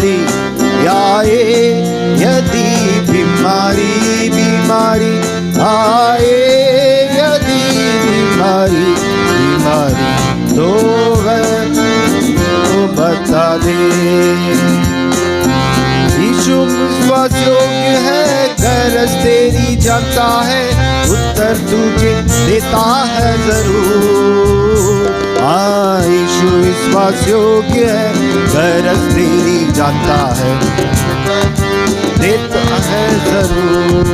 दे आए, यदि बीमारी बीमारी आए, यदि बीमारी बीमारी तो बता दे। यीशु विश्वास योग्य है, गरज तेरी जानता है, उत्तर तुझे देता है जरूर। यीशु विश्वास योग्य है, गरज तेरी जानता है, देता है जरूर।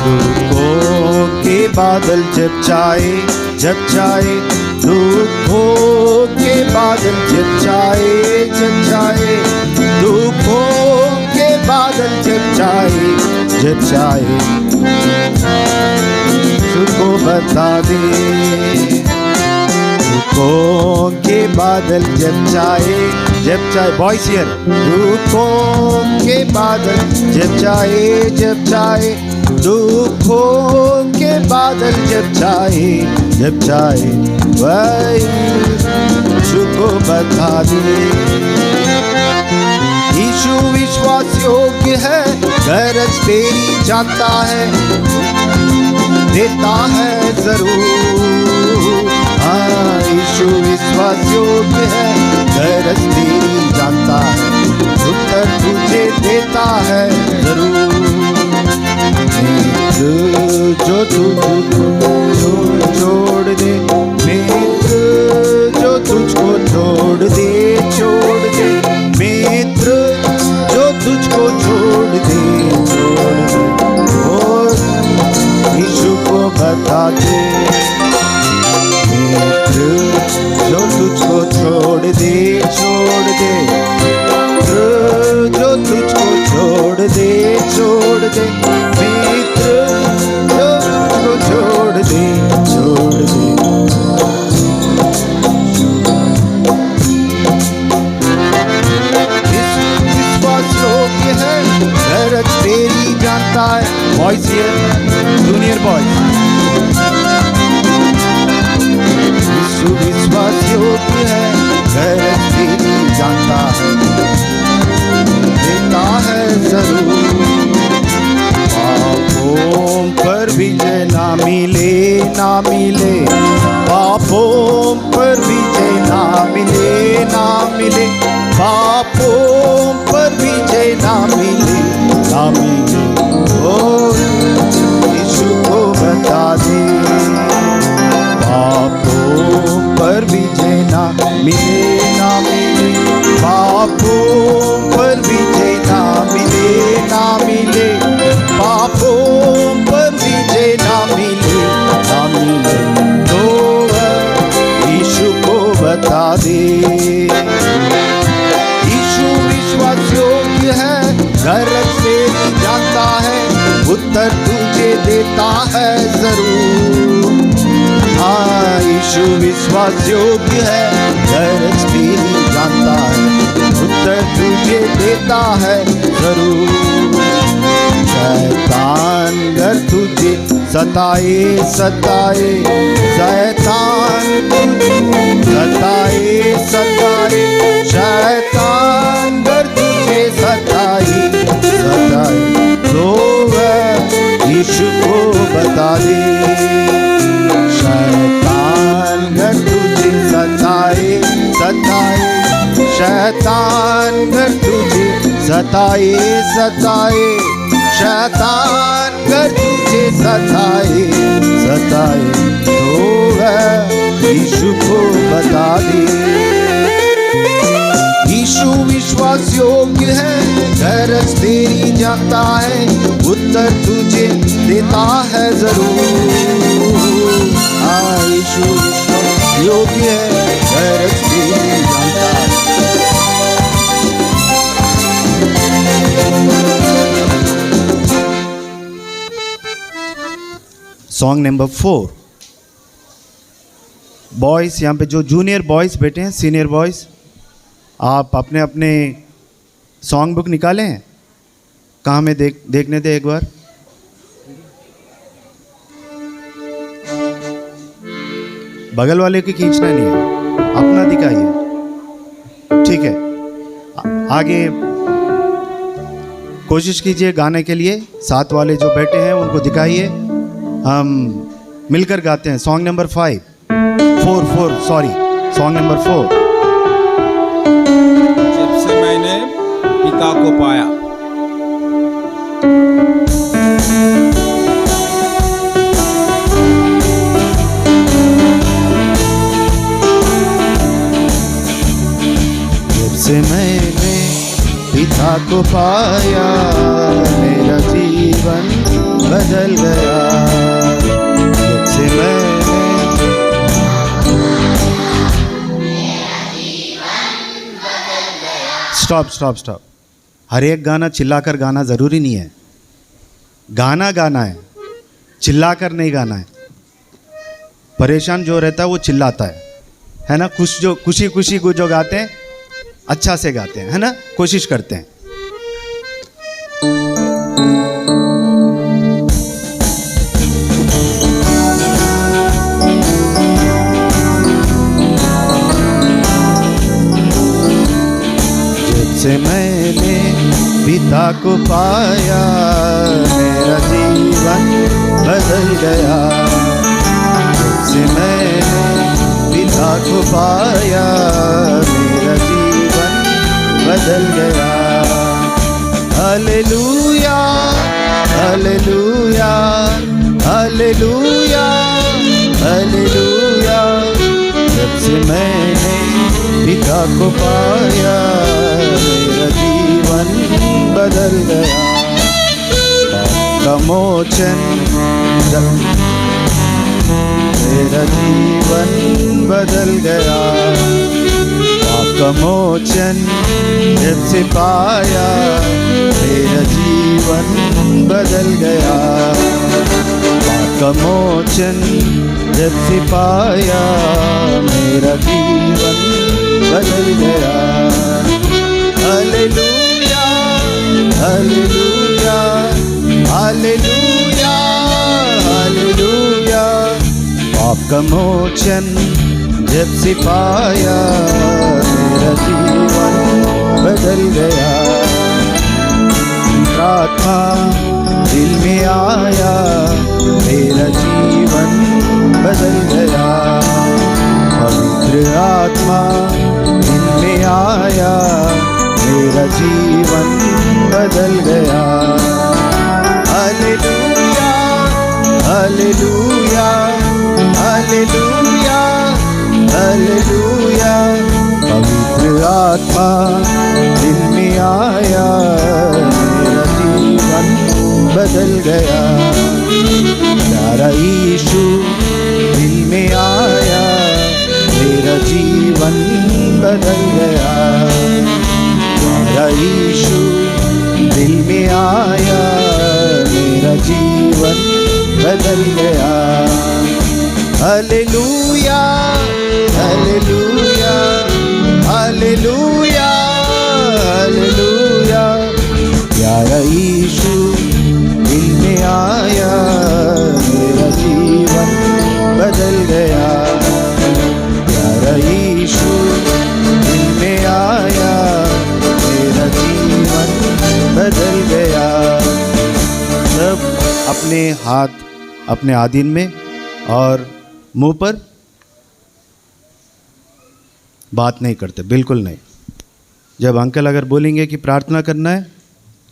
दुखों के बादल जब चाहे दुखों के बादल जब चाहे दुखों के बादल जब चाहे सुको बता दे। दुखों के बादल जब चाहे बॉयज हियर, दुखों के बादल जब चाहे दुखों के बादल जब चाहे वही सुको बता दे। यीशु विश्वास योग्य है, गरज तेरी जानता है, देता है जरूर। यीशु विश्वास योग्य है, गरज तेरी जानता है, उत्तर तुझे देता है जरूर। जो तुझको छोड़ दे मित्र, जो तुझको छोड़ दे मित्र, जो तुझको छोड़ दे और यीशु को बता दे। मित्र जो तुझको छोड़ दे जो तुझको छोड़ दे मित्र, जो तुझको छोड़ दे विश्वास योग्य है, गरज तेरी जानता है। बॉयज हियर, जूनियर बॉयज, यीशु विश्वास योग्य है, गरज तेरी जानता है, देता है जरूर। पापों पर विजय ना मिले पापों पर विजय ना मिले पापों पर विजय ना मिले ओ यीशु को बता दे। पापों पर विजय ना मिले पापों पर विजय ना मिले पापों पर विजय ना मिले तो यीशु को बता दे। यीशु विश्वास योग्य है, गरज तेरी जानता है, उत्तर तुझे देता है जरूर। यीशु विश्वास योग्य है, गरज तेरी जानता है, उत्तर तुझे देता है जरूर। शैतान घर तुझे सताए शैतान तुझे सताए शैतान घर तुझे सताए तो यीशु को बता दे। शैतान घर तुझे सताए शैतान घर तुझे सताए शैतान घर तुझे सताए तो यीशु को बता दे। यीशु विश्वास योग्य है, गरज तेरी जानता है, उत्तर तुझे देता है जरूर। यीशु विश्वास योग्य है, गरज तेरी जानता है। Song number 4। बॉयज यहाँ पे जो जूनियर बॉयज बैठे हैं, सीनियर बॉयज, आप अपने अपने सॉन्ग बुक निकालें हैं। कहाँ में देखने दे एक बार। बगल वाले की खींचना नहीं है, अपना दिखाइए। आगे कोशिश कीजिए गाने के लिए। साथ वाले जो बैठे हैं उनको दिखाइए। हम मिलकर गाते हैं song number 5 4 sorry song number 4। जब से मैंने पिता को पाया। जब से मैंने पिता को पाया मेरा जीवन बदल गया। जब से मैंने स्टॉप। हर एक गाना चिल्लाकर गाना ज़रूरी नहीं है। गाना गाना है, चिल्लाकर नहीं गाना है। परेशान जो रहता है वो चिल्लाता है ना। खुशी को जो गाते हैं अच्छा से गाते हैं, है ना। कोशिश करते हैं। जब से मैंने पिता को पाया मेरा जीवन बदल गया। जब से मैंने पिता को पाया मेरा जीवन बदल गया। Hallelujah hallelujah hallelujah hallelujah. जब से मैंने पिता को पाया मेरा जीवन बदल गया। पाप का मोचन जब मेरा जीवन बदल गया। पाप का मोचन जब से पाया मेरा जीवन बदल गया। पाप का मोचन जब से पाया मेरा जीवन बदल गया। Hallelujah hallelujah hallelujah hallelujah. पाप का मोचन जब से पाया मेरा जीवन बदल गया। आत्मा दिल में आया मेरा जीवन बदल गया। पवित्र आत्मा दिल में आया मेरा जीवन बदल गया। Hallelujah hallelujah hallelujah hallelujah. पवित्र आत्मा दिल में आया मेरा जीवन बदल गया। प्यारा यीशु दिल में आया मेरा जीवन बदल गया। प्यारा यीशु दिल में आया मेरा जीवन बदल गया। Hallelujah hallelujah hallelujah hallelujah. प्यारा यीशु दिल में आया मेरा जीवन बदल गया। प्यारा यीशु दिल में आया मेरा जीवन बदल गया। सब अपने हाथ अपने आदीन में और मुंह पर बात नहीं करते, बिल्कुल नहीं। जब अंकल अगर बोलेंगे कि प्रार्थना करना है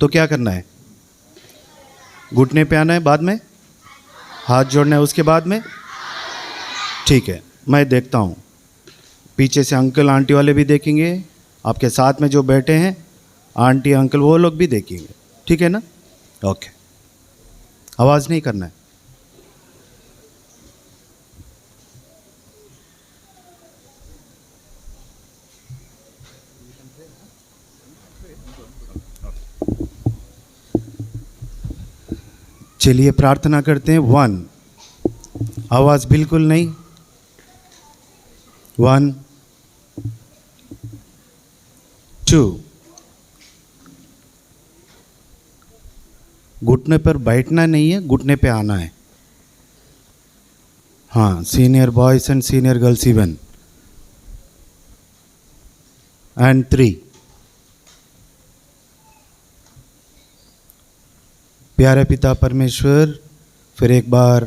तो क्या करना है? घुटने पे आना है, बाद में हाथ जोड़ना है, उसके बाद में ठीक है। मैं देखता हूँ, पीछे से अंकल आंटी वाले भी देखेंगे, आपके साथ में जो बैठे हैं आंटी अंकल वो लोग भी देखेंगे, ठीक है ना। ओके, आवाज़ नहीं करना है। चलिए प्रार्थना करते हैं। 1, आवाज़ बिल्कुल नहीं। 1 2। घुटने पर बैठना नहीं है, घुटने पे आना है। हाँ, senior boys and senior girls even. And 3। प्यारे पिता परमेश्वर, फिर एक बार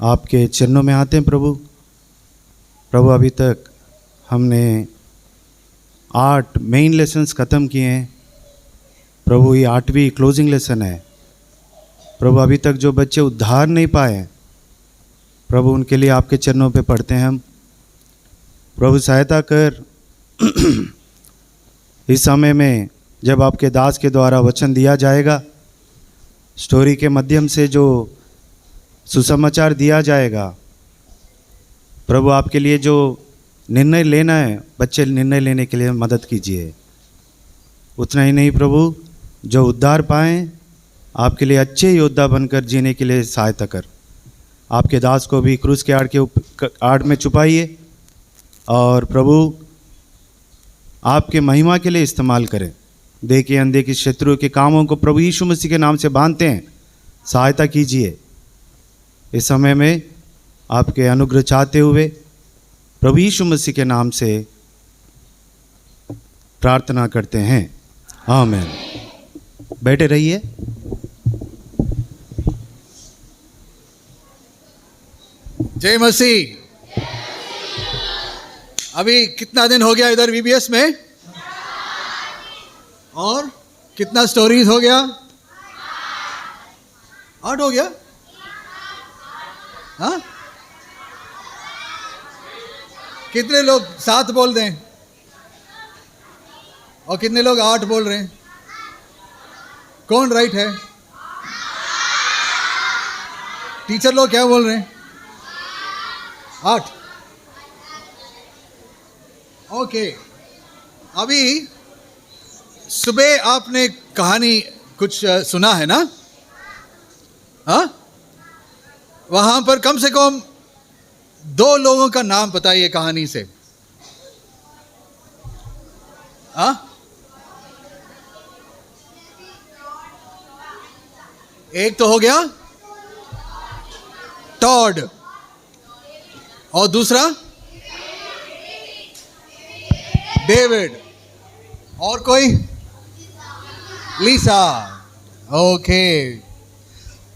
आपके चरणों में आते हैं प्रभु। प्रभु अभी तक हमने 8 मेन लेसन्स ख़त्म किए हैं प्रभु, ये 8वीं क्लोजिंग लेसन है प्रभु। अभी तक जो बच्चे उद्धार नहीं पाए प्रभु, उनके लिए आपके चरणों पे पढ़ते हैं हम। प्रभु सहायता कर इस समय में जब आपके दास के द्वारा वचन दिया जाएगा, स्टोरी के माध्यम से जो सुसमाचार दिया जाएगा प्रभु, आपके लिए जो निर्णय लेना है, बच्चे निर्णय लेने के लिए मदद कीजिए। उतना ही नहीं प्रभु, जो उद्धार पाएँ आपके लिए अच्छे योद्धा बनकर जीने के लिए सहायता कर। आपके दास को भी क्रूस के आड़ में छुपाइए और प्रभु आपके महिमा के लिए इस्तेमाल करें। देखे अंधे की शत्रु के कामों को प्रभु यीशु मसीह के नाम से बांधते हैं, सहायता कीजिए। इस समय में आपके अनुग्रह चाहते हुए प्रभु यीशु मसीह के नाम से प्रार्थना करते हैं, आमीन। बैठे रहिए। जय मसीह। अभी कितना दिन हो गया इधर वीबीएस में, और कितना स्टोरीज हो गया? 8 हो गया। हाँ, कितने लोग 7 बोल दें और कितने लोग 8 बोल रहे हैं? कौन राइट है? टीचर लोग क्या बोल रहे हैं? 8। ओके। अभी सुबह आपने कहानी कुछ सुना है ना? हाँ, वहां पर कम से कम 2 लोगों का नाम बताइए कहानी से। हाँ, एक तो हो गया टॉड, और दूसरा डेविड, और कोई? लीसा। ओके।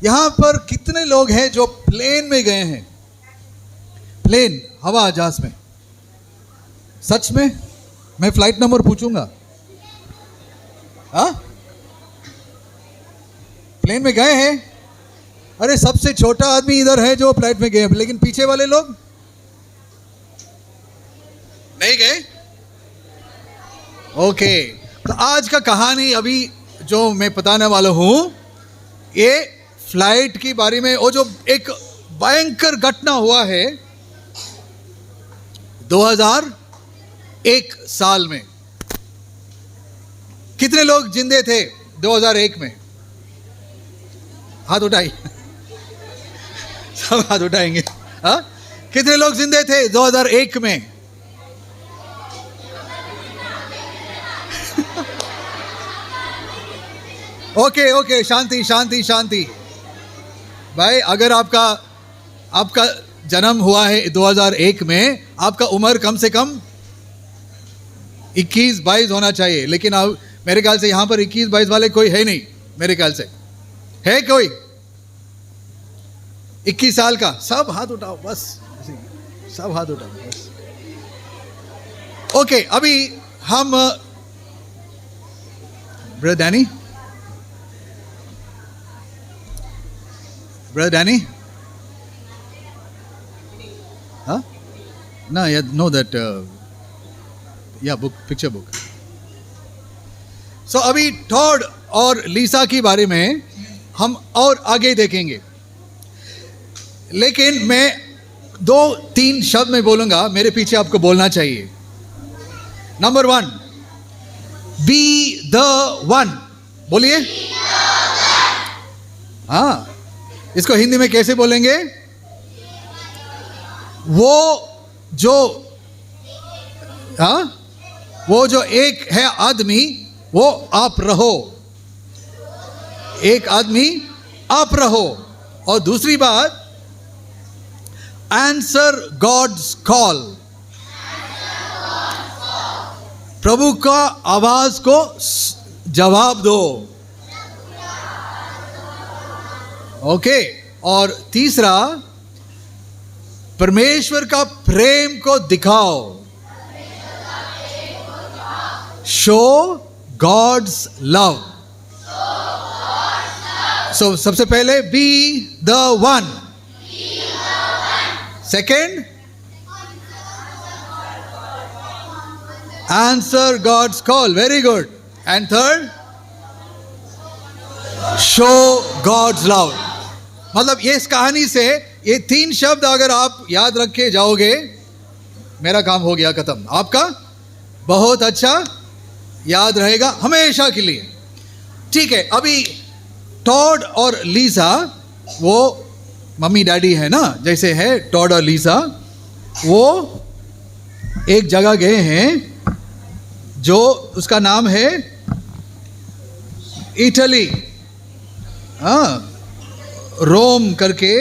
यहां पर कितने लोग हैं जो प्लेन में गए हैं? प्लेन, हवा जहाज में। सच में मैं फ्लाइट नंबर पूछूंगा। हाँ, प्लेन में गए हैं? अरे सबसे छोटा आदमी इधर है जो फ्लाइट में गए, लेकिन पीछे वाले लोग नहीं गए। ओके, तो आज का कहानी अभी जो मैं बताने वाला हूं, ये फ्लाइट के बारे में, वो जो एक भयंकर घटना हुआ है 2001 साल में। कितने लोग जिंदे थे 2001 में? हाथ उठाइए। सब हाथ उठाएंगे। हाँ, कितने लोग जिंदे थे 2001 में? ओके ओके, शांति शांति शांति। भाई, अगर आपका जन्म हुआ है 2001 में, आपका उम्र कम से कम 21-22 होना चाहिए। लेकिन अब मेरे ख्याल से यहां पर 21-22 वाले कोई है नहीं, मेरे ख्याल से। है कोई 21 साल का? सब हाथ उठाओ बस, सब हाथ उठाओ बस। ओके, अभी हम brother Danny, huh? No, yeah, know that, yeah, book, picture book. So अभी टॉड और लीसा के बारे में हम और आगे देखेंगे, लेकिन मैं 2-3 शब्द में बोलूंगा, मेरे पीछे आपको बोलना चाहिए। Number 1, B the one. बोलिए। हाँ, इसको हिंदी में कैसे बोलेंगे? वो जो एक है आदमी, वो आप रहो। एक आदमी आप रहो। और दूसरी बात, आंसर गॉड्स कॉल। प्रभु का आवाज को जवाब दो। ओके, और तीसरा, परमेश्वर का प्रेम को दिखाओ। Show God's love. सो सबसे पहले be the one. Second, answer God's call. Very good. And third, show God's love. मतलब ये इस कहानी से ये 3 शब्द अगर आप याद रखे जाओगे, मेरा काम हो गया खत्म। आपका बहुत अच्छा याद रहेगा हमेशा के लिए। ठीक है, अभी टॉड और लीसा, वो मम्मी डैडी है ना, जैसे है टॉड और लीसा, वो एक जगह गए हैं जो उसका नाम है इटली। हाँ, रोम करके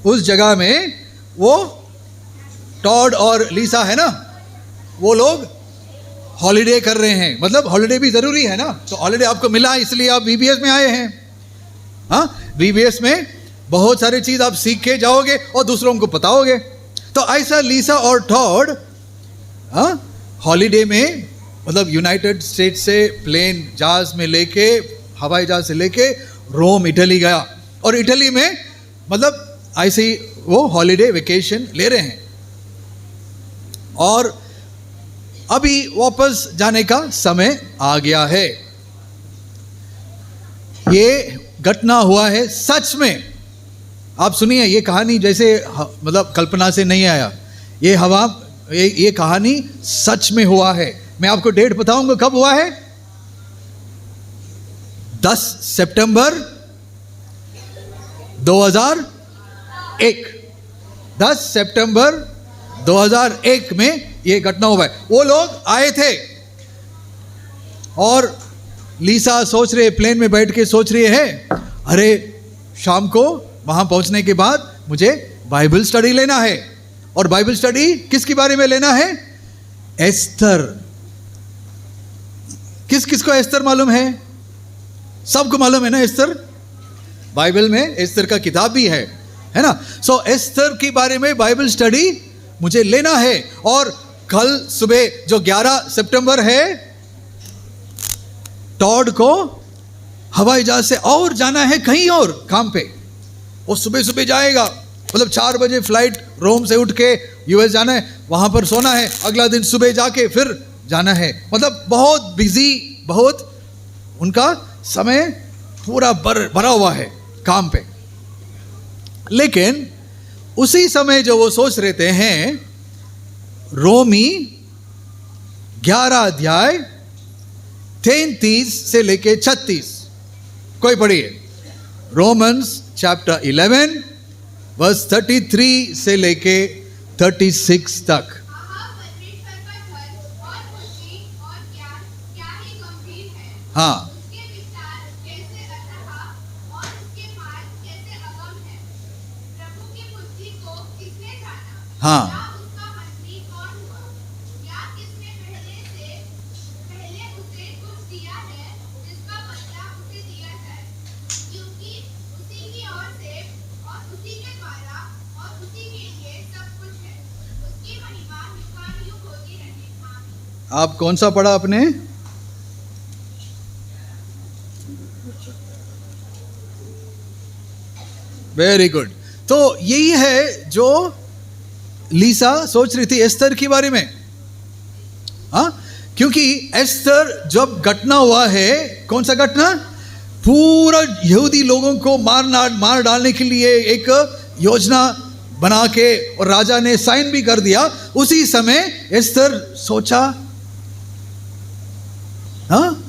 उस जगह में वो टॉड और लीसा है ना, वो लोग हॉलीडे कर रहे हैं। मतलब हॉलीडे भी ज़रूरी है ना, तो हॉलीडे आपको मिला इसलिए आप VBS में आए हैं। हाँ, VBS में बहुत सारी चीज़ आप सीख के जाओगे और दूसरों को बताओगे। तो ऐसा लीसा और टॉड हॉलीडे में, मतलब यूनाइटेड स्टेट्स से प्लेन जहाज में लेके, हवाई जहाज से लेके रोम इटली गया, और इटली में मतलब ऐसे ही वो हॉलीडे वेकेशन ले रहे हैं। और अभी वापस जाने का समय आ गया है। ये घटना हुआ है सच में। आप सुनिए, ये कहानी जैसे मतलब कल्पना से नहीं आया, ये कहानी सच में हुआ है। मैं आपको डेट बताऊंगा कब हुआ है। 10 सितंबर 2001। 10 सितंबर 2001 में ये घटना हुआ है। वो लोग आए थे और लीसा सोच रहे, प्लेन में बैठ के सोच रही है, अरे शाम को वहां पहुंचने के बाद मुझे बाइबल स्टडी लेना है। और बाइबल स्टडी किसके बारे में लेना है? एस्तर। किसको एस्तर मालूम है? सबको मालूम है ना एस्तर। बाइबल में एस्तर का किताब भी है ना। सो एस्तर के बारे में बाइबल स्टडी मुझे लेना है। और कल सुबह जो 11 सितंबर है, टॉड को हवाई जहाज से और जाना है कहीं और काम पे। वो सुबह सुबह जाएगा, मतलब 4 बजे फ्लाइट रोम से उठ के US जाना है, वहां पर सोना है, अगला दिन सुबह जाके फिर जाना है। मतलब बहुत बिजी, बहुत उनका समय पूरा भरा हुआ है काम पे। लेकिन उसी समय जो वो सोच रहते हैं, रोमी 11 अध्याय 33 से लेके 36, कोई पढ़िए। रोमन्स चैप्टर 11 वर्स 33 से लेके 36 तक। हाँ, हाँ, आप कौन सा पढ़ा आपने? Very good. तो यही है जो लीसा सोच रही थी एस्तर के बारे में। हाँ, क्योंकि एस्तर जब घटना हुआ है, कौन सा घटना? पूरा यहूदी लोगों को मार डालने के लिए एक योजना बना के और राजा ने साइन भी कर दिया। उसी समय एस्तर सोचा, हाँ,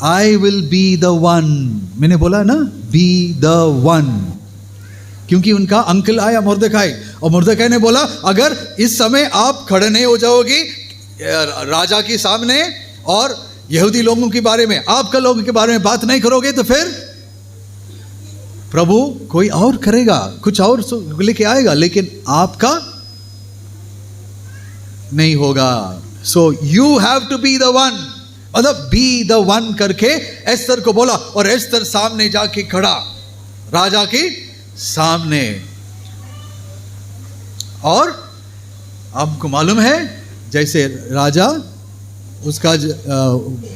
I will be the one. मैंने बोला ना, बी द वन, क्योंकि उनका अंकल आया मुर्दखाई, और मुर्दखाई ने बोला, अगर इस समय आप खड़े नहीं हो जाओगी राजा के सामने और यहूदी लोगों के बारे में, आपका लोगों के बारे में बात नहीं करोगे, तो फिर प्रभु कोई और करेगा, कुछ और लेके आएगा, लेकिन आपका नहीं होगा। So you have to be the one. मतलब बी द वन करके एस्तर को बोला, और एस्तर सामने जाके खड़ा राजा के सामने। और आपको मालूम है जैसे राजा उसका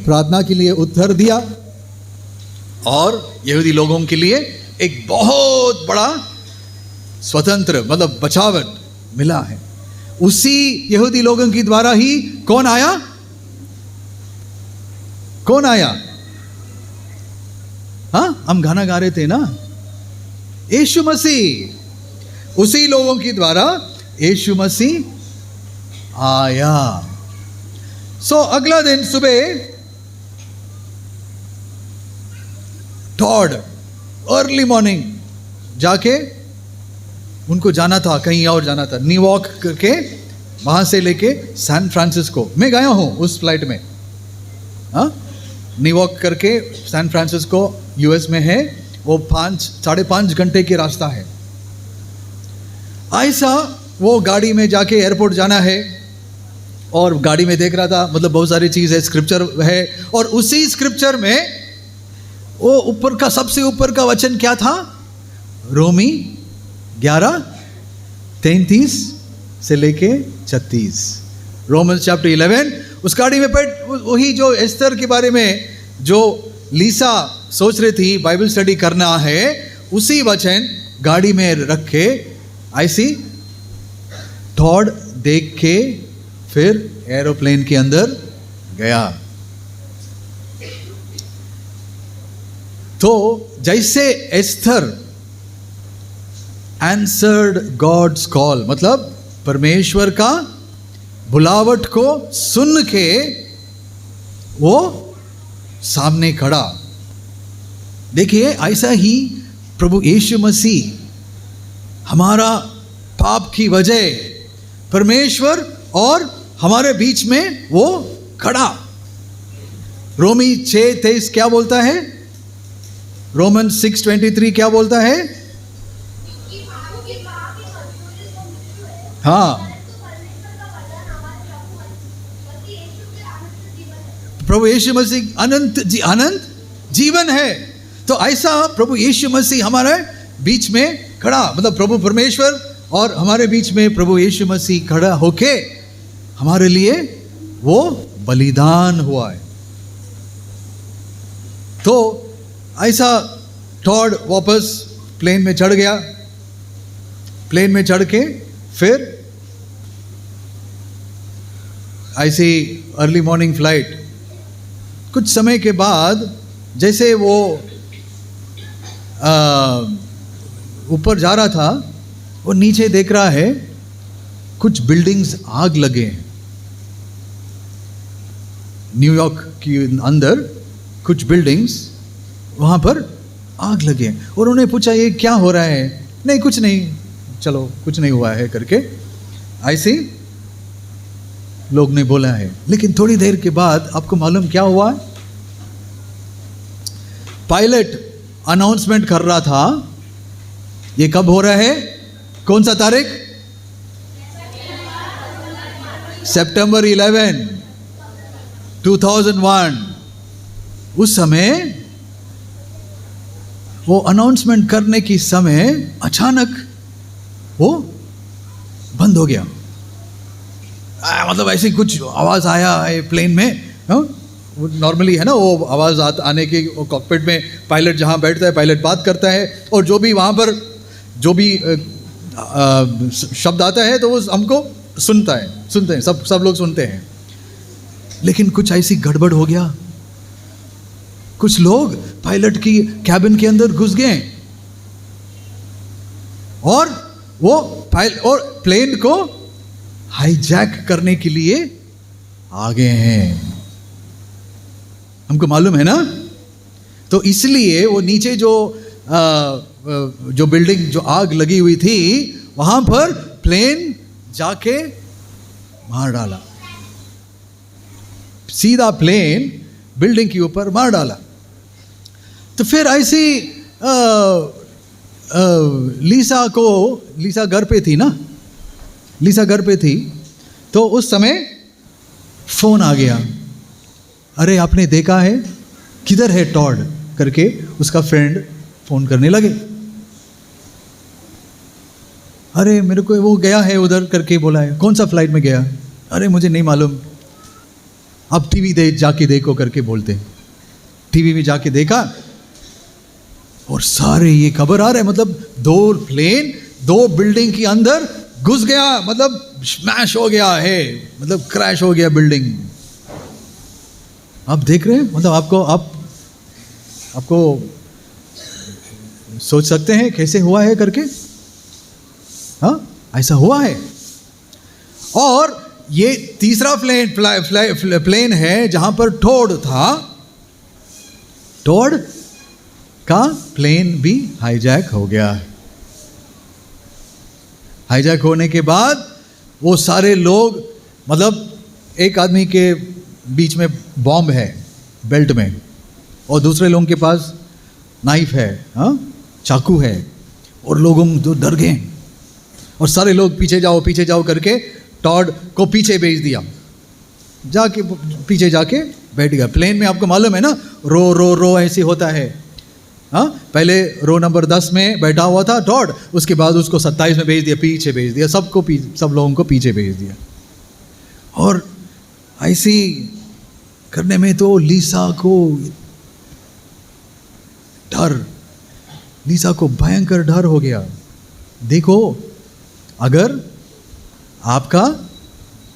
प्रार्थना के लिए उत्तर दिया, और यहूदी लोगों के लिए एक बहुत बड़ा स्वतंत्र मतलब बचावट मिला है। उसी यहूदी लोगों के द्वारा ही कौन आया? कौन आया? हाँ, हम गाना गा रहे थे ना, यीशु मसीह। उसी लोगों के द्वारा यीशु मसीह आया। सो अगला दिन सुबह टॉड अर्ली मॉर्निंग जाके उनको जाना था, कहीं और जाना था, न्यूयॉर्क करके वहां से लेके सैन फ्रांसिस्को। मैं गया हूं उस फ्लाइट में। हाँ, न्यूयॉर्क करके सैन फ्रांसिस्को यूएस में है, वो 5-5.5 घंटे की रास्ता है। ऐसा वो गाड़ी में जाके एयरपोर्ट जाना है, और गाड़ी में देख रहा था, मतलब बहुत सारी चीज़ है, स्क्रिप्चर है, और उसी स्क्रिप्चर में वो ऊपर का सबसे ऊपर का वचन क्या था? रोमी 11:33 से लेके 36। Romans chapter 11। उस गाड़ी में बैठ वही जो एस्तर के बारे में जो लीसा सोच रही थी बाइबल स्टडी करना है, उसी वचन गाड़ी में रख के ऐसी थॉड देख के फिर एरोप्लेन के अंदर गया। तो जैसे एस्तर आंसर्ड गॉड्स कॉल, मतलब परमेश्वर का बुलावट को सुन के वो सामने खड़ा। देखिए, ऐसा ही प्रभु यीशु मसीह हमारा पाप की वजह परमेश्वर और हमारे बीच में वो खड़ा। रोमी 6:23 क्या बोलता है? रोमन 6:23 क्या बोलता है? हाँ, प्रभु यीशु मसीह अनंत जीवन है। तो ऐसा प्रभु यीशु मसीह हमारे बीच में खड़ा, मतलब प्रभु परमेश्वर और हमारे बीच में प्रभु यीशु मसीह खड़ा होके हमारे लिए वो बलिदान हुआ है। तो ऐसा टॉड वापस प्लेन में चढ़ गया। प्लेन में चढ़ के फिर ऐसी अर्ली मॉर्निंग फ्लाइट। कुछ समय के बाद जैसे वो ऊपर जा रहा था, वो नीचे देख रहा है कुछ बिल्डिंग्स आग लगे हैं। न्यूयॉर्क के अंदर कुछ बिल्डिंग्स वहाँ पर आग लगे हैं, और उन्होंने पूछा ये क्या हो रहा है? नहीं, कुछ नहीं, चलो कुछ नहीं हुआ है करके ऐसे लोग ने बोला है। लेकिन थोड़ी देर के बाद आपको मालूम क्या हुआ? पायलट अनाउंसमेंट कर रहा था, ये कब हो रहा है? कौन सा तारीख? सितंबर 11, 2001। उस समय वो अनाउंसमेंट करने की समय अचानक वो बंद हो गया। मतलब ऐसी कुछ आवाज़ आया है प्लेन में। वो नॉर्मली है ना, वो आवाज़ आने की कॉकपिट में पायलट जहाँ बैठता है, पायलट बात करता है, और जो भी वहाँ पर जो भी शब्द आता है तो वो हमको सुनते हैं, सब लोग सुनते हैं। लेकिन कुछ ऐसी गड़बड़ हो गया, कुछ लोग पायलट की कैबिन के अंदर घुस गए और वो प्लेन को हाईजैक करने के लिए आ गए हैं। हमको मालूम है ना। तो इसलिए वो नीचे जो बिल्डिंग जो आग लगी हुई थी वहां पर प्लेन जाके मार डाला, सीधा प्लेन बिल्डिंग के ऊपर मार डाला। तो फिर ऐसी लीसा घर पे थी ना, लीसा घर पे थी, तो उस समय फोन आ गया अरे आपने देखा है, किधर है टॉड करके उसका फ्रेंड फोन करने लगे। अरे मेरे को वो गया है उधर करके बोला है। कौन सा फ्लाइट में गया? अरे मुझे नहीं मालूम। अब टीवी दे जाके देखो करके बोलते। टीवी में जाके देखा और सारे ये खबर आ रहा है, मतलब 2 प्लेन 2 बिल्डिंग के अंदर घुस गया, मतलब स्मैश हो गया है, मतलब क्रैश हो गया बिल्डिंग। आप देख रहे हैं, मतलब आपको सोच सकते हैं कैसे हुआ है करके। हाँ, ऐसा हुआ है। और ये तीसरा प्लेन है जहां पर टॉड था। टॉड का प्लेन भी हाईजैक हो गया। हाईजैक होने के बाद वो सारे लोग, मतलब एक आदमी के बीच में बॉम्ब है बेल्ट में, और दूसरे लोगों के पास नाइफ है, हाँ, चाकू है, और लोगों तो डर गए और सारे लोग पीछे जाओ करके टॉड को पीछे भेज दिया। जाके पीछे जाके बैठ गया। प्लेन में आपको मालूम है ना, रो ऐसे होता है। हाँ, पहले रो नंबर 10 में बैठा हुआ था टॉड, उसके बाद उसको 27 में भेज दिया, पीछे भेज दिया, सब लोगों को पीछे भेज दिया। और ऐसी करने में तो लीसा को भयंकर डर हो गया। देखो, अगर आपका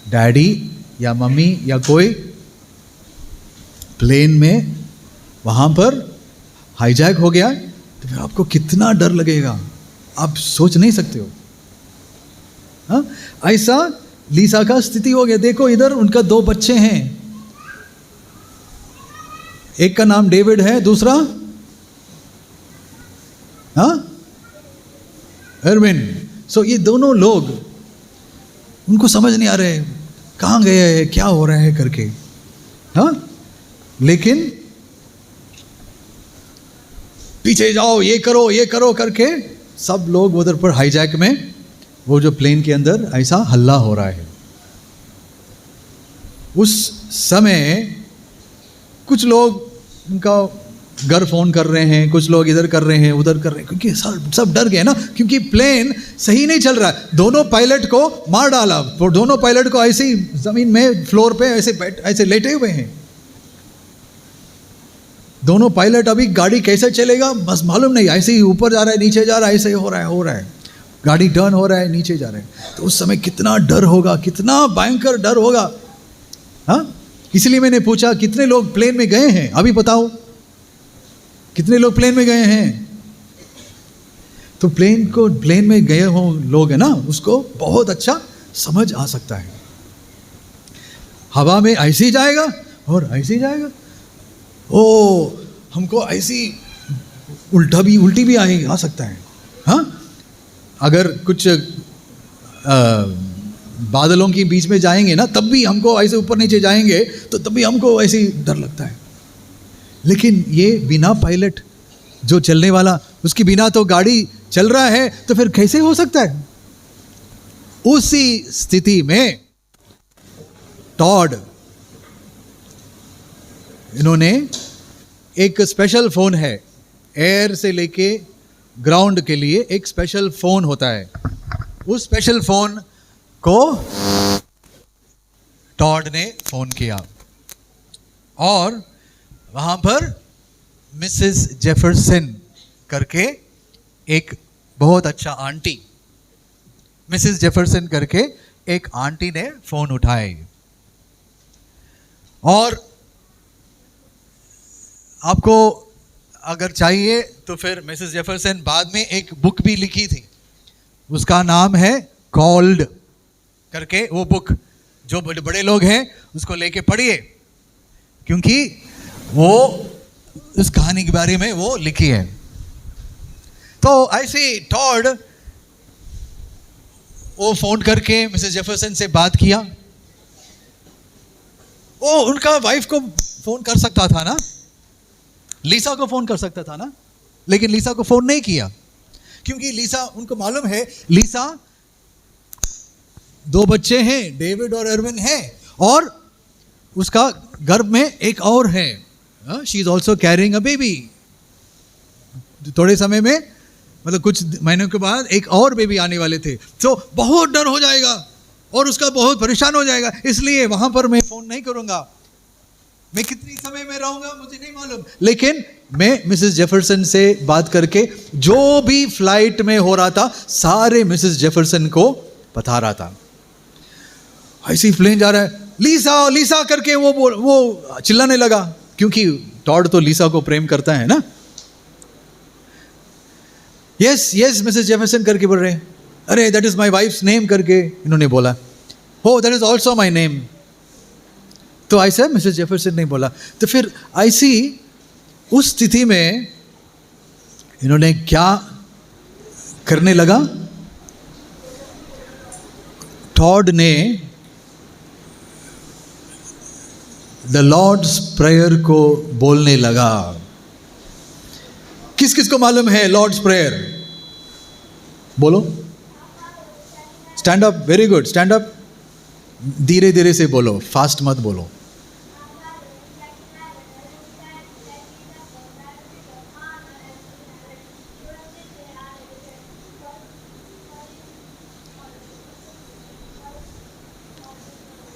डैडी या मम्मी या कोई प्लेन में वहां पर हाईजैक हो गया तो फिर आपको कितना डर लगेगा, आप सोच नहीं सकते हो। हाँ, ऐसा लीसा का स्थिति हो गया। देखो इधर उनका 2 बच्चे हैं, एक का नाम डेविड है, दूसरा एरविन। सो ये दोनों लोग, उनको समझ नहीं आ रहे कहाँ गए हैं, क्या हो रहा है करके। हाँ, लेकिन पीछे जाओ, ये करो करके सब लोग उधर पर हाईजैक में, वो जो प्लेन के अंदर ऐसा हल्ला हो रहा है। उस समय कुछ लोग उनका घर फोन कर रहे हैं, कुछ लोग इधर कर रहे हैं, उधर कर रहे हैं, क्योंकि सब डर गए ना, क्योंकि प्लेन सही नहीं चल रहा है। दोनों पायलट को मार डाला, और दोनों पायलट को ऐसे ही जमीन में फ्लोर पे ऐसे लेटे हुए हैं। दोनों पायलट, अभी गाड़ी कैसे चलेगा बस मालूम नहीं, ऐसे ही ऊपर जा रहा है, नीचे जा रहा है, ऐसे ही हो रहा है, गाड़ी टर्न हो रहा है, नीचे जा रहा है। तो उस समय कितना डर होगा, कितना भयंकर डर होगा। हाँ, इसलिए मैंने पूछा कितने लोग प्लेन में गए हैं, अभी बताओ कितने लोग प्लेन में गए हैं। तो प्लेन में गए हो लोग है ना, उसको बहुत अच्छा समझ आ सकता है। हवा में ऐसे ही जाएगा और ऐसे ही जाएगा, ओ हमको ऐसी उल्टी भी आ सकता है। हाँ, अगर कुछ बादलों के बीच में जाएंगे ना, तब भी हमको ऐसे ऊपर नीचे जाएंगे तो तब भी हमको ऐसे ही डर लगता है। लेकिन ये बिना पायलट जो चलने वाला, उसकी बिना तो गाड़ी चल रहा है, तो फिर कैसे हो सकता है। उसी स्थिति में टॉड, इन्होंने एक स्पेशल फोन है, एयर से लेके ग्राउंड के लिए एक स्पेशल फोन होता है। उस स्पेशल फोन को टॉड ने फोन किया और वहां पर मिसेस जेफरसन करके एक बहुत अच्छा आंटी, मिसेस जेफरसन करके एक आंटी ने फोन उठाए। और आपको अगर चाहिए तो फिर मिसेस जेफरसन बाद में एक बुक भी लिखी थी, उसका नाम है कॉल्ड करके। वो बुक जो बड़े लोग हैं उसको लेके पढ़िए, क्योंकि वो उस कहानी के बारे में वो लिखी है। तो ऐसे टॉड वो फोन करके मिसेस जेफरसन से बात किया। वो उनका वाइफ को फोन कर सकता था ना, लीसा को फोन कर सकता था ना, लेकिन लीसा को फोन नहीं किया, क्योंकि लीसा, उनको मालूम है लीसा 2 बच्चे हैं, डेविड और एरविन हैं, और उसका गर्भ में एक और है, she is also carrying a baby. थोड़े समय में, मतलब कुछ महीनों के बाद एक और बेबी आने वाले थे, तो बहुत डर हो जाएगा और उसका बहुत परेशान हो जाएगा, इसलिए वहां पर मैं फोन नहीं करूंगा। मैं कितनी समय में रहूंगा मुझे नहीं मालूम, लेकिन मैं मिसेस जेफरसन से बात करके जो भी फ्लाइट में हो रहा था सारे मिसेस जेफरसन को बता रहा था। ऐसी प्लेन जा रहा है, लीसा लीसा करके वो चिल्लाने लगा, क्योंकि टॉड तो लीसा को प्रेम करता है ना। यस यस मिसेस जेफरसन करके बोल रहे हैं, अरे that is my wives name करके इन्होंने बोला, हो that is also my name. तो ऐसा मिसेस जेफरसन ने बोला। तो फिर ऐसी उस स्थिति में इन्होंने क्या करने लगा, टॉड ने द लॉर्ड्स प्रेयर को बोलने लगा। किस किस को मालूम है लॉर्ड्स प्रेयर? बोलो, stand up, very good, stand up, धीरे धीरे से बोलो, फास्ट मत बोलो।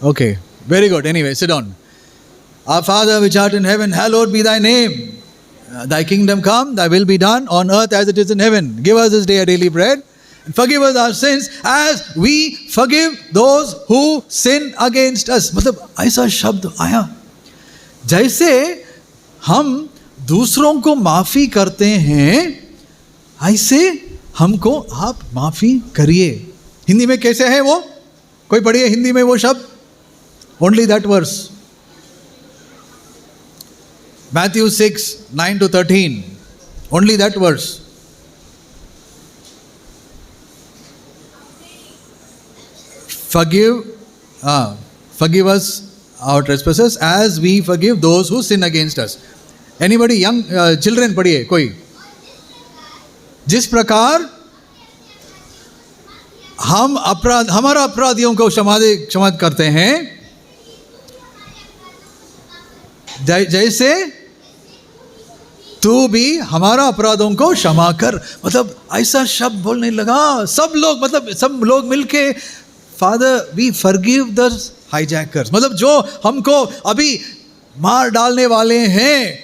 Okay, very good. Anyway, sit down. Our Father which art in heaven, hallowed be thy name. Thy kingdom come, thy will be done on earth as it is in heaven. Give us this day our daily bread. And forgive us our sins as we forgive those who sin against us. मतलब ऐसा शब्द आया, जैसे हम दूसरों को माफ़ी करते हैं ऐसे हमको आप माफ़ी करिए। हिंदी में कैसे है वो? कोई पढ़िए हिंदी में वो शब्द, only that verse. Matthew 6:9-13. Only that verse. Forgive us our trespasses as we forgive those who sin against us. Anybody young children पढ़िए कोई। जिस प्रकार हम हमारा अपराधियों को क्षमा करते हैं, जैसे तू भी हमारा अपराधों को क्षमा कर। मतलब ऐसा शब्द बोलने लगा, सब लोग, मतलब सब लोग मिलके, father we forgive the hijackers, मतलब जो हमको अभी मार डालने वाले हैं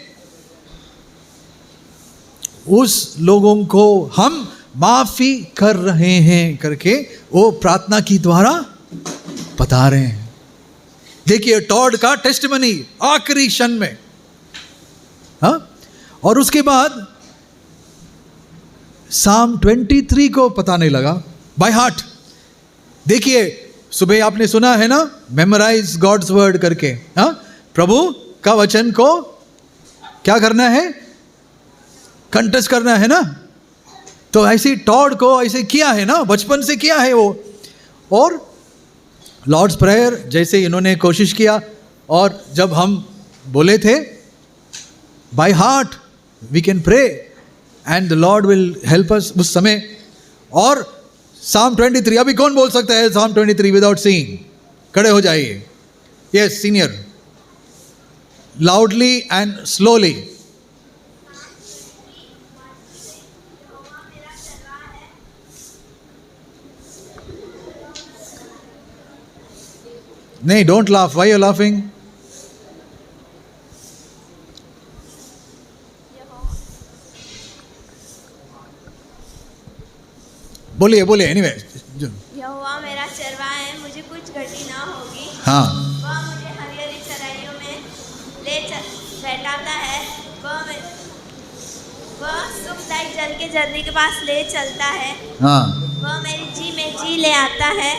उस लोगों को हम माफी कर रहे हैं करके वो प्रार्थना की द्वारा बता रहे हैं। देखिए टॉड का टेस्टिमनी आखिरी क्षण में, हाँ। और उसके बाद साम 23 को बताने लगा बाय हार्ट। देखिए सुबह आपने सुना है ना, मेमोराइज गॉड्स वर्ड करके, हाँ, प्रभु का वचन को क्या करना है, कंठस्थ करना है ना। तो ऐसे टॉड को ऐसे किया है ना, बचपन से किया है वो। और लॉर्ड्स प्रेयर जैसे इन्होंने कोशिश किया, और जब हम बोले थे by heart we can pray and the lord will help us उस समय। और साम 23, अभी कौन बोल सकता है साम 23 विदाउट सीइंग? खड़े हो जाइए। Yes senior, loudly and slowly. नहीं, don't laugh, why you laughing? बोलिए बोलिए, एनीवे। यहोवा मेरा चरवाहा है, मुझे कुछ घटी ना होगी। हाँ, वह मुझे हरी-हरी चराइयों में बैठाता है, वह सुखदायक जल के झरने के पास ले चलता है। हाँ, वह मेरी जी में जी ले आता है।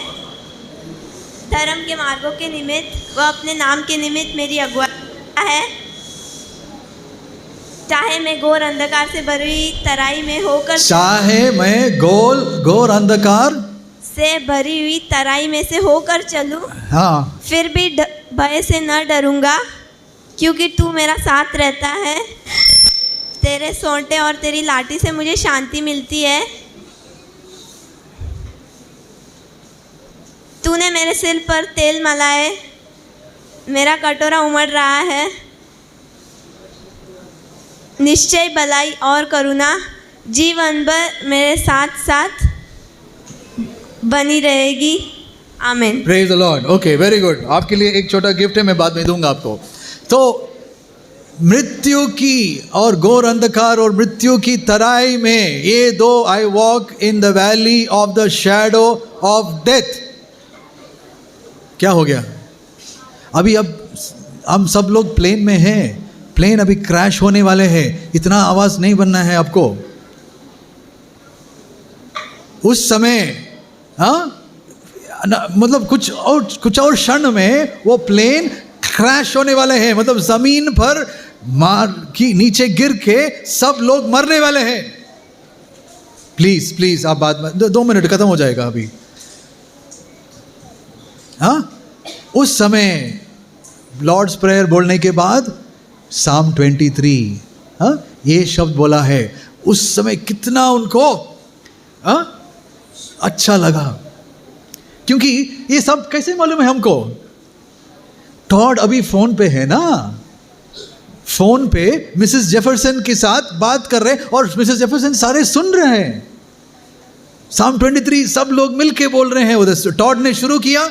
धर्म के मार्गों के निमित्त वह अपने नाम के निमित्त मेरी अगुवाई है। चाहे मैं घोर अंधकार से भरी हुई तराई में होकर, चाहे मैं घोर अंधकार से भरी हुई तराई में से होकर चलूं, हाँ, फिर भी भय से न डरूंगा, क्योंकि तू मेरा साथ रहता है। तेरे सोंटे और तेरी लाठी से मुझे शांति मिलती है। तूने मेरे सिर पर तेल मलाए, मेरा कटोरा उमड़ रहा है। निश्चय भलाई और करुणा जीवन भर मेरे साथ साथ बनी रहेगी। आमीन। Praise the Lord. Okay, very good. आपके लिए एक छोटा गिफ्ट है, मैं बाद में दूंगा आपको। तो मृत्यु की और घोर अंधकार और मृत्यु की तराई में, ये दो I walk in the valley of the shadow of death. क्या हो गया? अभी अब हम सब लोग प्लेन में हैं, प्लेन अभी क्रैश होने वाले हैं। इतना आवाज नहीं बनना है आपको। उस समय मतलब कुछ और क्षण में वो प्लेन क्रैश होने वाले हैं। मतलब जमीन पर मार की नीचे गिर के सब लोग मरने वाले हैं। प्लीज प्लीज आप बाद में 2 मिनट खत्म हो जाएगा अभी। उस समय लॉर्ड्स प्रेयर बोलने के बाद साम 23 ये शब्द बोला है। उस समय कितना उनको अच्छा लगा, क्योंकि ये सब कैसे मालूम है हमको? टॉड अभी फोन पे है ना, फोन पे मिसेस जेफरसन के साथ बात कर रहे हैं और मिसेस जेफरसन सारे सुन रहे हैं। साम 23 सब लोग मिलके बोल रहे हैं। उधर टॉड ने शुरू किया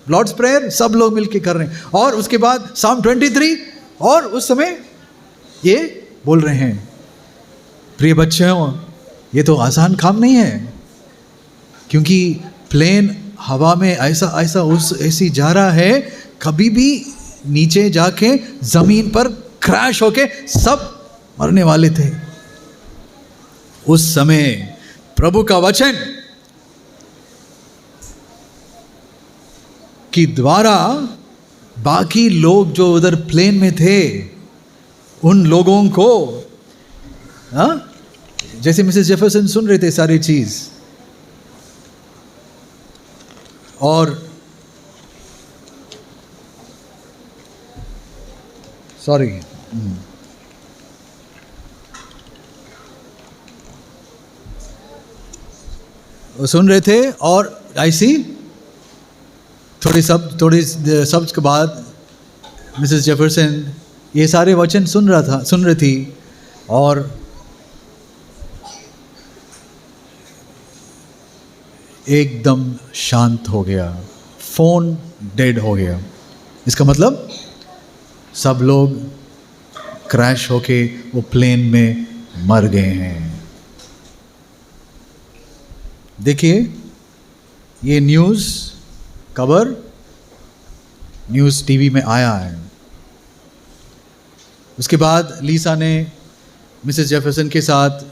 लॉर्ड्स प्रेयर, सब लोग मिलके कर रहे हैं, और उसके बाद साम 23 और उस समय ये बोल रहे हैं। प्रिय बच्चों, ये तो आसान काम नहीं है, क्योंकि प्लेन हवा में ऐसी जा रहा है, कभी भी नीचे जाके जमीन पर क्रैश होके सब मरने वाले थे। उस समय प्रभु का वचन कि द्वारा बाकी लोग जो उधर प्लेन में थे उन लोगों को जैसे मिसेस जेफरसन सुन रहे थे सारी चीज, और सॉरी वो सुन रहे थे, और ऐसी थोड़ी शब्द के बाद मिसेस जेफरसन ये सारे वचन सुन रही थी, और एकदम शांत हो गया। फोन डेड हो गया। इसका मतलब सब लोग क्रैश होके वो प्लेन में मर गए हैं। देखिए, ये न्यूज़ खबर न्यूज़ टीवी में आया है। उसके बाद लीसा ने मिसेस जेफरसन के साथ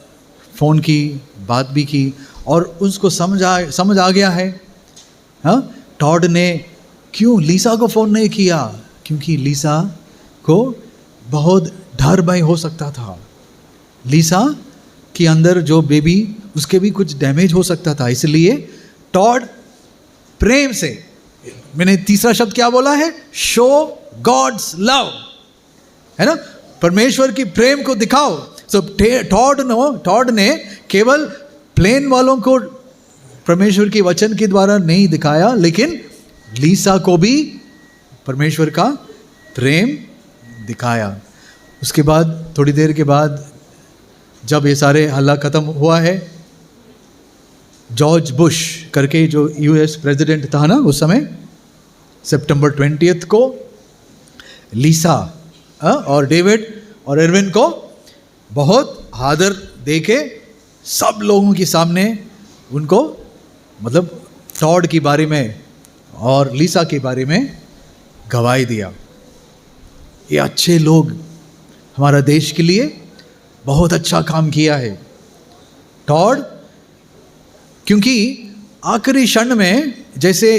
फ़ोन की, बात भी की, और उसको समझ आ गया है। टॉड ने क्यों लीसा को फ़ोन नहीं किया? क्योंकि लीसा को बहुत डर भय हो सकता था। लीसा के अंदर जो बेबी, उसके भी कुछ डैमेज हो सकता था। इसलिए टॉड प्रेम से, मैंने तीसरा शब्द क्या बोला है? शो गॉड्स लव, है ना? परमेश्वर की प्रेम को दिखाओ। सो टॉड ने केवल प्लेन वालों को परमेश्वर के वचन के द्वारा नहीं दिखाया, लेकिन लीसा को भी परमेश्वर का प्रेम दिखाया। उसके बाद थोड़ी देर के बाद जब ये सारे हल्ला ख़त्म हुआ है, जॉर्ज बुश करके जो यूएस प्रेसिडेंट था ना उस समय, सितंबर 20 को लीसा और डेविड और एरविन को बहुत आदर देके सब लोगों के सामने उनको, मतलब टॉड के बारे में और लीसा के बारे में गवाही दिया। ये अच्छे लोग हमारा देश के लिए बहुत अच्छा काम किया है टॉड, क्योंकि आखिरी क्षण में जैसे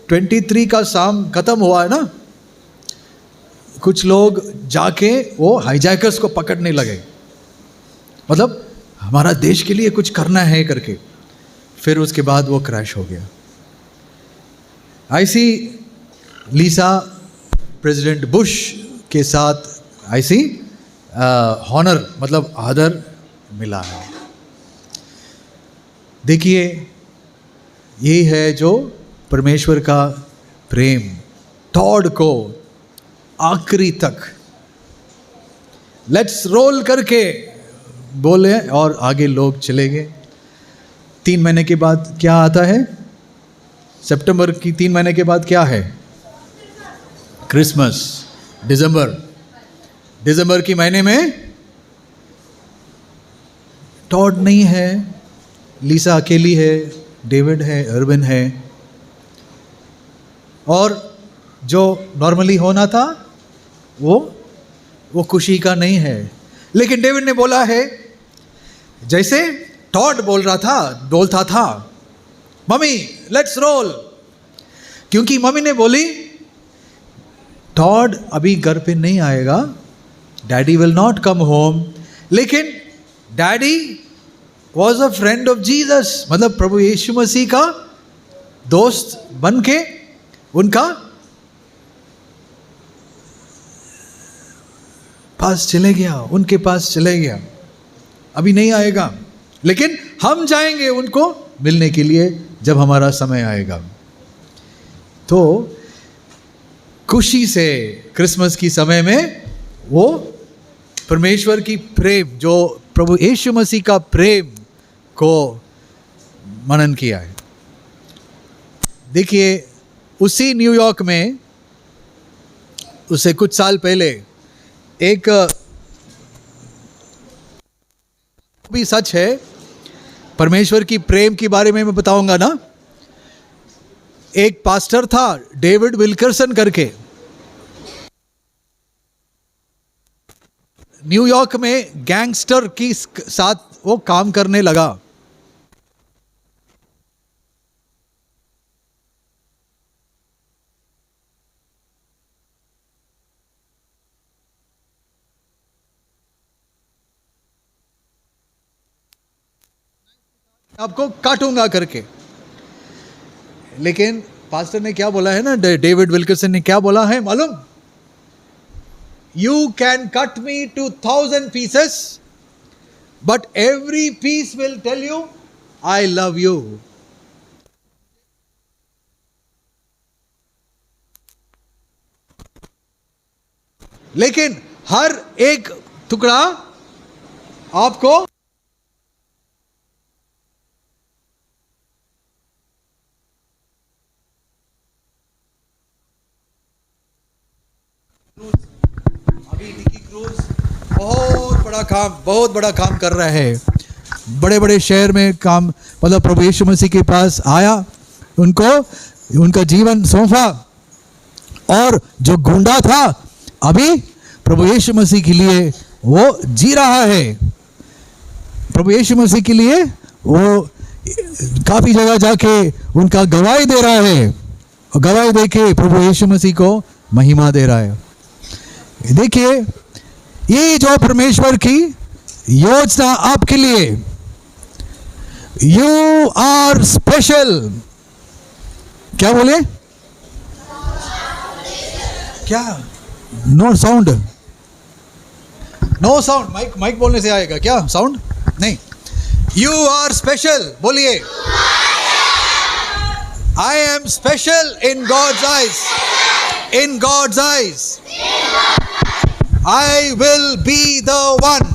23 का शाम खत्म हुआ है ना, कुछ लोग जाके वो हाईजैकर्स को पकड़ने लगे, मतलब हमारा देश के लिए कुछ करना है करके। फिर उसके बाद वो क्रैश हो गया। ऐसी लीसा प्रेसिडेंट बुश के साथ ऐसी हॉनर, मतलब आदर मिला है। देखिए, ये है जो परमेश्वर का प्रेम टॉड को आखिरी तक। लेट्स रोल करके बोले और आगे लोग चले गए। 3 महीने के बाद क्या आता है? सितंबर की 3 महीने के बाद क्या है? क्रिसमस। दिसंबर की महीने में टॉड नहीं है, लीसा अकेली है, डेविड है, अर्विन है, और जो नॉर्मली होना था वो खुशी का नहीं है। लेकिन डेविड ने बोला है, जैसे टॉड बोलता था मम्मी लेट्स रोल, क्योंकि मम्मी ने बोली टॉड अभी घर पे नहीं आएगा, daddy will not come home. लेकिन daddy was a friend of Jesus, मतलब प्रभु यीशु मसीह का दोस्त बन के उनका पास चले गया, उनके पास चले गया। अभी नहीं आएगा, लेकिन हम जाएंगे उनको मिलने के लिए जब हमारा समय आएगा। तो खुशी से क्रिसमस की समय में वो परमेश्वर की प्रेम, जो प्रभु यीशु मसीह का प्रेम को मनन किया है। देखिए, उसी न्यूयॉर्क में उससे कुछ साल पहले एक भी सच है, परमेश्वर की प्रेम के बारे में मैं बताऊंगा ना। एक पास्टर था डेविड विल्करसन करके, न्यूयॉर्क में गैंगस्टर की साथ वो काम करने लगा। आपको काटूंगा करके। लेकिन पास्टर ने क्या बोला है ना, डेविड विल्करसन ने क्या बोला है मालूम? You can cut me to 1,000 pieces, but every piece will tell you, I love you. लेकिन हर एक टुकड़ा आपको बहुत बड़ा काम कर रहा है। बड़े बड़े शहर में काम, मतलब प्रभु यीशु मसीह के पास आया, उनको उनका जीवन सौंपा, और जो गुंडा था अभी प्रभु यीशु मसीह के लिए वो जी रहा है। प्रभु यीशु मसीह के लिए वो काफ़ी जगह जाके उनका गवाही दे रहा है, और गवाही दे के प्रभु यीशु मसीह को महिमा दे रहा है। देखिए, ये जो परमेश्वर की योजना आपके लिए, यू आर स्पेशल। क्या बोले? क्या? No sound, no sound. Mic बोलने से आएगा क्या साउंड? नहीं। यू आर स्पेशल, बोलिए। I am special in God's eyes, in God's eyes. I will be the one.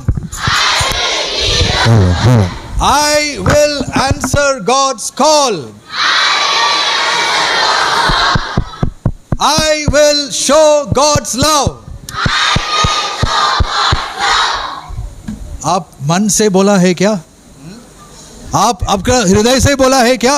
I will answer God's call. I will show God's love. आप मन से बोला है क्या? आप आपका हृदय से बोला है क्या?